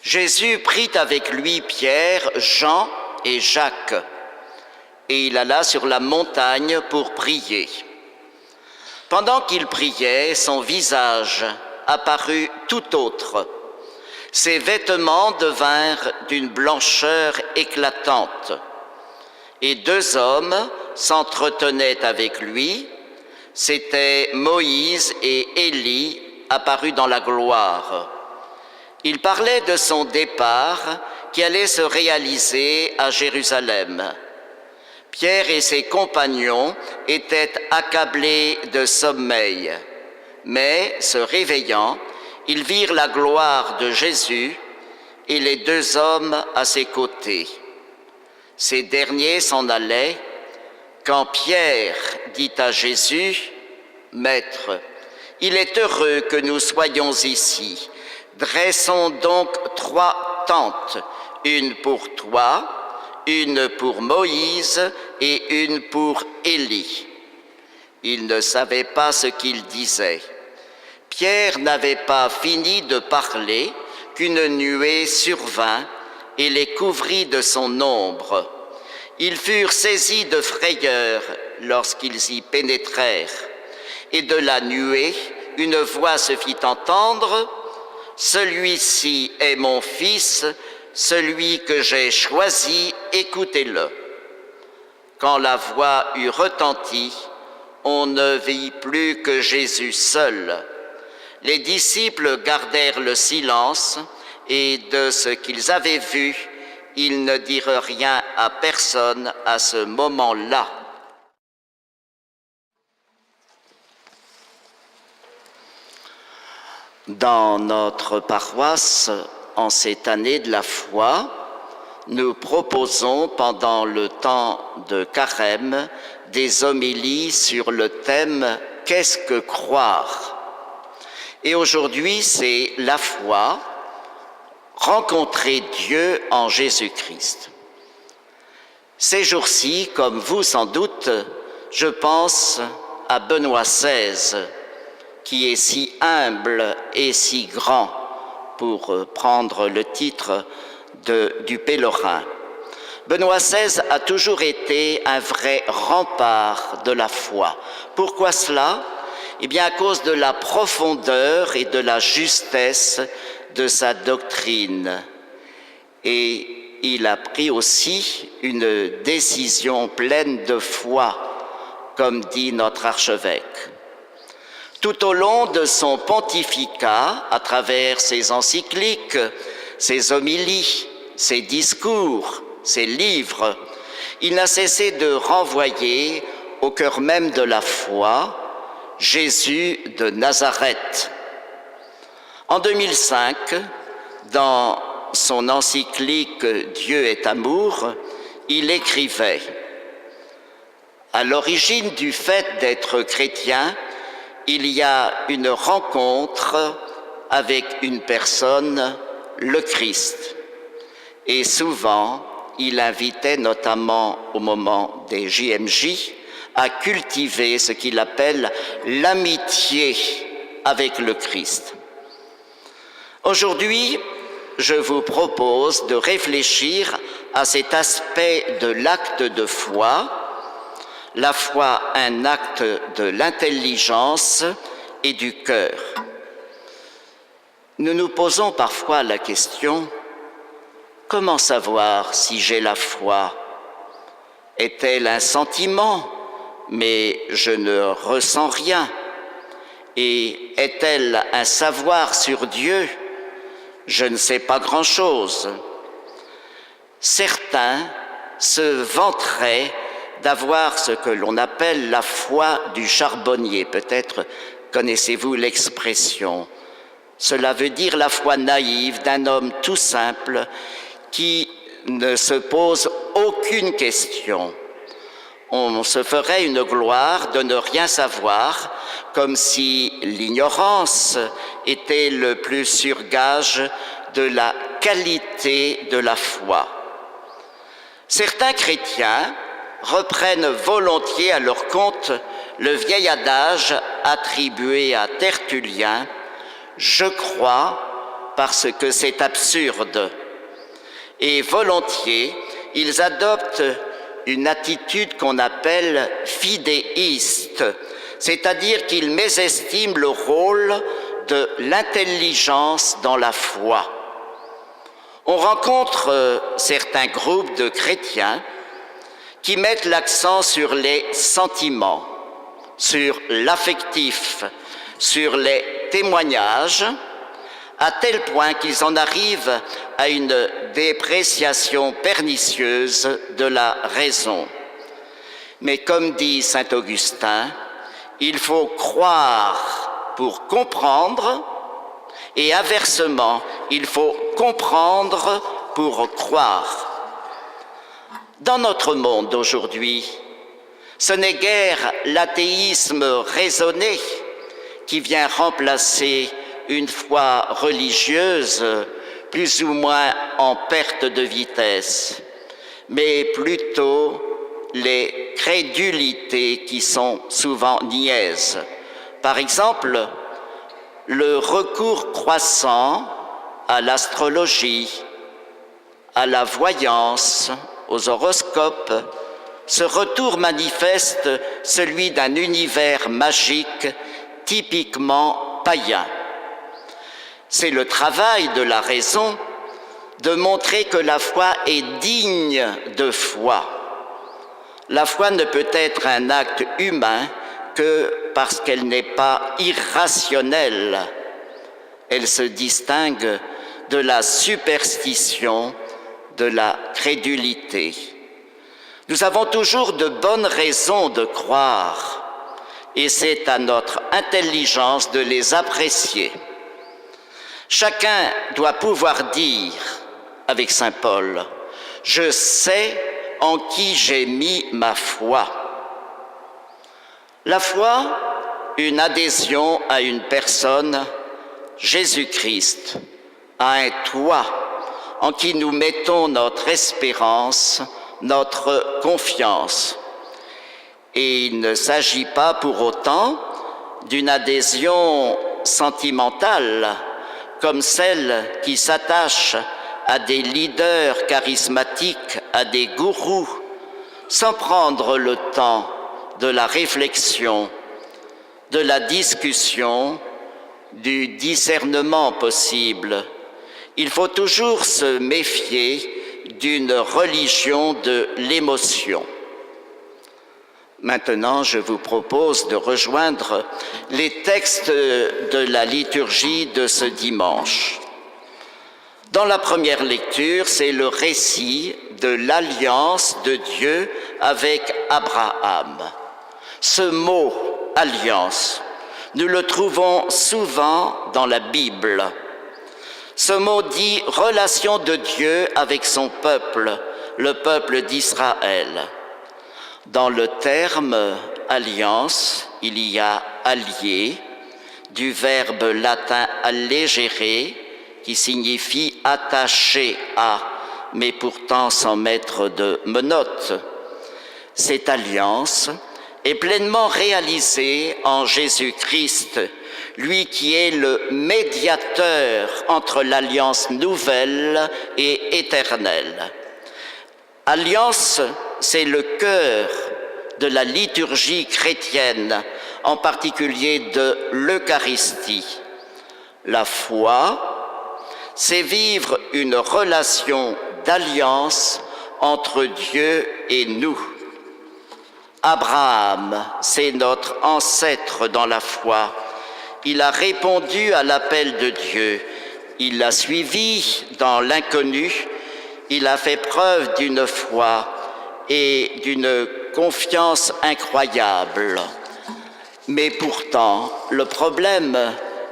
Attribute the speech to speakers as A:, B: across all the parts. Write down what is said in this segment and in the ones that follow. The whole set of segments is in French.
A: Jésus prit avec lui Pierre, Jean et Jacques, et il alla sur la montagne pour prier. Pendant qu'il priait, son visage apparut tout autre. Ses vêtements devinrent d'une blancheur éclatante. Et deux hommes s'entretenaient avec lui. C'étaient Moïse et Élie apparus dans la gloire. Ils parlaient de son départ qui allait se réaliser à Jérusalem. Pierre et ses compagnons étaient accablés de sommeil, mais se réveillant, ils virent la gloire de Jésus et les deux hommes à ses côtés. Ces derniers s'en allaient quand Pierre dit à Jésus, « Maître, il est heureux que nous soyons ici. Dressons donc 3 tentes, une pour toi, une pour Moïse et une pour Élie. » Il ne savait pas ce qu'il disait. Pierre n'avait pas fini de parler qu'une nuée survint et les couvrit de son ombre. Ils furent saisis de frayeur lorsqu'ils y pénétrèrent. Et de la nuée, une voix se fit entendre, « Celui-ci est mon fils, celui que j'ai choisi, écoutez-le. » Quand la voix eut retenti, on ne vit plus que Jésus seul. Les disciples gardèrent le silence et de ce qu'ils avaient vu, ils ne dirent rien à personne à ce moment-là. Dans notre paroisse, en cette année de la foi, nous proposons pendant le temps de carême des homélies sur le thème « Qu'est-ce que croire ?» Et aujourd'hui, c'est la foi, rencontrer Dieu en Jésus-Christ. Ces jours-ci, comme vous sans doute, je pense à Benoît XVI, qui est si humble et si grand, pour prendre le titre du pèlerin. Benoît XVI a toujours été un vrai rempart de la foi. Pourquoi cela ? Eh bien, à cause de la profondeur et de la justesse de sa doctrine. Et il a pris aussi une décision pleine de foi, comme dit notre archevêque. Tout au long de son pontificat, à travers ses encycliques, ses homélies, ses discours, ses livres, il n'a cessé de renvoyer au cœur même de la foi Jésus de Nazareth. En 2005, dans son encyclique « Dieu est amour », il écrivait « À l'origine du fait d'être chrétien, il y a une rencontre avec une personne, le Christ. » Et souvent, il invitait, notamment au moment des JMJ, à cultiver ce qu'il appelle l'amitié avec le Christ. Aujourd'hui, je vous propose de réfléchir à cet aspect de l'acte de foi, la foi, un acte de l'intelligence et du cœur. Nous nous posons parfois la question, comment savoir si j'ai la foi? Est-elle un sentiment, mais je ne ressens rien? Et est-elle un savoir sur Dieu? Je ne sais pas grand-chose. Certains se vanteraient d'avoir ce que l'on appelle la foi du charbonnier. Peut-être connaissez-vous l'expression. Cela veut dire la foi naïve d'un homme tout simple qui ne se pose aucune question. On se ferait une gloire de ne rien savoir, comme si l'ignorance était le plus sûr gage de la qualité de la foi. Certains chrétiens reprennent volontiers à leur compte le vieil adage attribué à Tertullien « Je crois parce que c'est absurde. Et volontiers, ils adoptent une attitude qu'on appelle fidéiste, c'est-à-dire qu'ils mésestiment le rôle de l'intelligence dans la foi. On rencontre certains groupes de chrétiens qui mettent l'accent sur les sentiments, sur l'affectif, sur les témoignages, à tel point qu'ils en arrivent à une dépréciation pernicieuse de la raison. Mais comme dit saint Augustin, il faut croire pour comprendre, et inversement, il faut comprendre pour croire. Dans notre monde d'aujourd'hui, ce n'est guère l'athéisme raisonné qui vient remplacer une foi religieuse plus ou moins en perte de vitesse, mais plutôt les crédulités qui sont souvent niaises. Par exemple, le recours croissant à l'astrologie, à la voyance, aux horoscopes, ce retour manifeste celui d'un univers magique typiquement païen. C'est le travail de la raison de montrer que la foi est digne de foi. La foi ne peut être un acte humain que parce qu'elle n'est pas irrationnelle. Elle se distingue de la superstition, de la crédulité. Nous avons toujours de bonnes raisons de croire, et c'est à notre intelligence de les apprécier. Chacun doit pouvoir dire, avec saint Paul, « Je sais en qui j'ai mis ma foi ». La foi, une adhésion à une personne, Jésus-Christ, à un toi en qui nous mettons notre espérance, notre confiance. Et il ne s'agit pas pour autant d'une adhésion sentimentale, comme celle qui s'attache à des leaders charismatiques, à des gourous, sans prendre le temps de la réflexion, de la discussion, du discernement possible. Il faut toujours se méfier d'une religion de l'émotion. Maintenant, je vous propose de rejoindre les textes de la liturgie de ce dimanche. Dans la première lecture, c'est le récit de l'alliance de Dieu avec Abraham. Ce mot « alliance », nous le trouvons souvent dans la Bible. Ce mot dit « relation de Dieu avec son peuple », le peuple d'Israël. Dans le terme « alliance », il y a « allier », du verbe latin « allégere », qui signifie « attacher à », mais pourtant sans mettre de menottes. Cette alliance est pleinement réalisée en Jésus-Christ, lui qui est le médiateur entre l'alliance nouvelle et éternelle. Alliance, c'est le cœur de la liturgie chrétienne, en particulier de l'Eucharistie. La foi, c'est vivre une relation d'alliance entre Dieu et nous. Abraham, c'est notre ancêtre dans la foi. Il a répondu à l'appel de Dieu. Il l'a suivi dans l'inconnu. Il a fait preuve d'une foi et d'une confiance incroyable. Mais pourtant, le problème,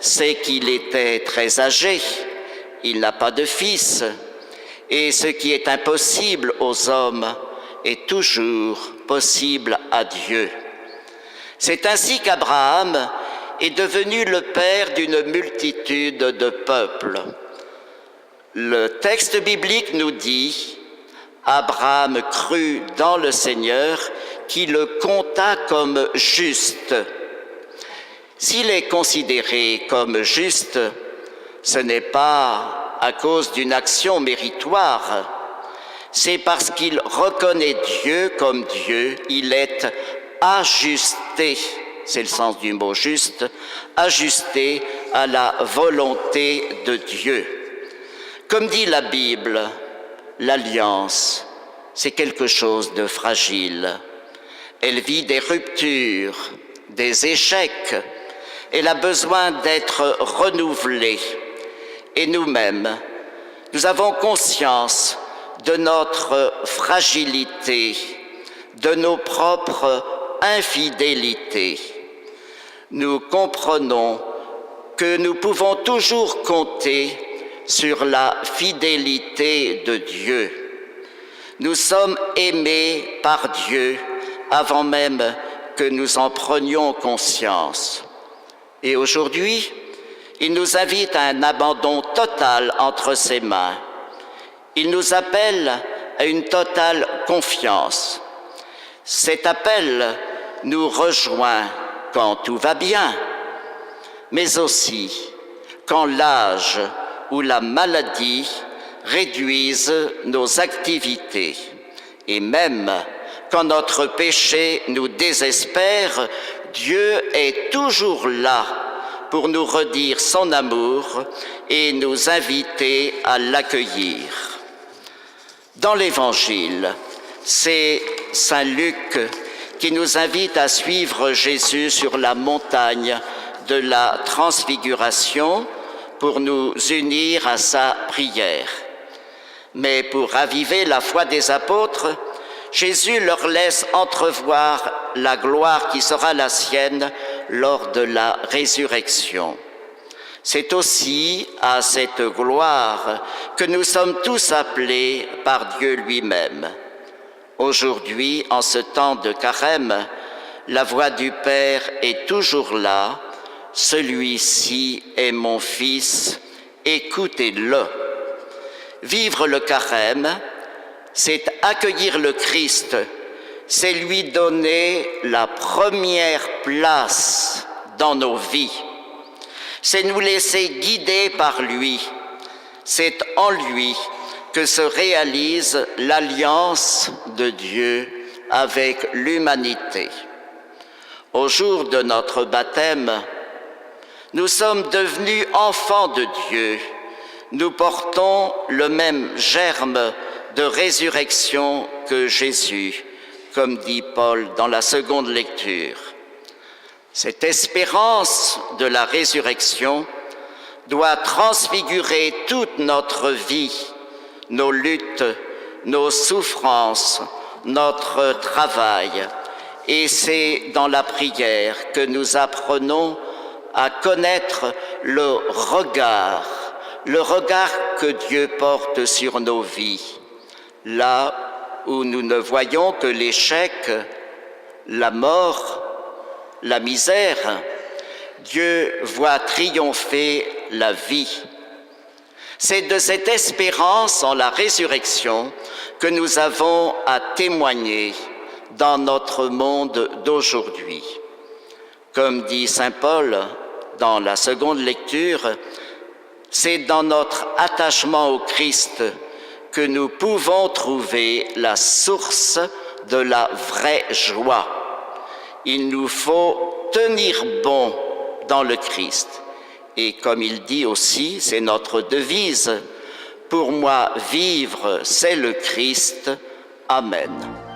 A: c'est qu'il était très âgé. Il n'a pas de fils. Et ce qui est impossible aux hommes est toujours possible à Dieu. C'est ainsi qu'Abraham est devenu le père d'une multitude de peuples. Le texte biblique nous dit « Abraham crut dans le Seigneur qui le compta comme juste ». S'il est considéré comme juste, Ce n'est pas à cause d'une action méritoire, c'est parce qu'il reconnaît Dieu comme Dieu, il est ajusté, c'est le sens du mot juste, ajusté à la volonté de Dieu. Comme dit la Bible, l'alliance, c'est quelque chose de fragile. Elle vit des ruptures, des échecs. Elle a besoin d'être renouvelée. Et nous-mêmes, nous avons conscience de notre fragilité, de nos propres infidélités. Nous comprenons que nous pouvons toujours compter sur la fidélité de Dieu. Nous sommes aimés par Dieu avant même que nous en prenions conscience. Et aujourd'hui, il nous invite à un abandon total entre ses mains. Il nous appelle à une totale confiance. Cet appel nous rejoint quand tout va bien, mais aussi quand l'âge ou la maladie réduisent nos activités, et même quand notre péché nous désespère, Dieu est toujours là pour nous redire son amour et nous inviter à l'accueillir. Dans l'Évangile, c'est Saint Luc qui nous invite à suivre Jésus sur la montagne de la Transfiguration pour nous unir à sa prière. Mais pour raviver la foi des apôtres, Jésus leur laisse entrevoir la gloire qui sera la sienne lors de la résurrection. C'est aussi à cette gloire que nous sommes tous appelés par Dieu lui-même. Aujourd'hui, en ce temps de carême, la voix du Père est toujours là. Celui-ci est mon Fils, écoutez-le. Vivre le carême, c'est accueillir le Christ, c'est lui donner la première place dans nos vies. C'est nous laisser guider par lui. C'est en lui que se réalise l'alliance de Dieu avec l'humanité. Au jour de notre baptême, nous sommes devenus enfants de Dieu. Nous portons le même germe de résurrection que Jésus, comme dit Paul dans la seconde lecture. Cette espérance de la résurrection doit transfigurer toute notre vie, nos luttes, nos souffrances, notre travail. Et c'est dans la prière que nous apprenons à connaître le regard que Dieu porte sur nos vies. Là où nous ne voyons que l'échec, la mort, la misère, Dieu voit triompher la vie. C'est de cette espérance en la résurrection que nous avons à témoigner dans notre monde d'aujourd'hui. Comme dit saint Paul dans la seconde lecture, c'est dans notre attachement au Christ que nous pouvons trouver la source de la vraie joie. Il nous faut tenir bon dans le Christ. Et comme il dit aussi, c'est notre devise, pour moi vivre, c'est le Christ. Amen.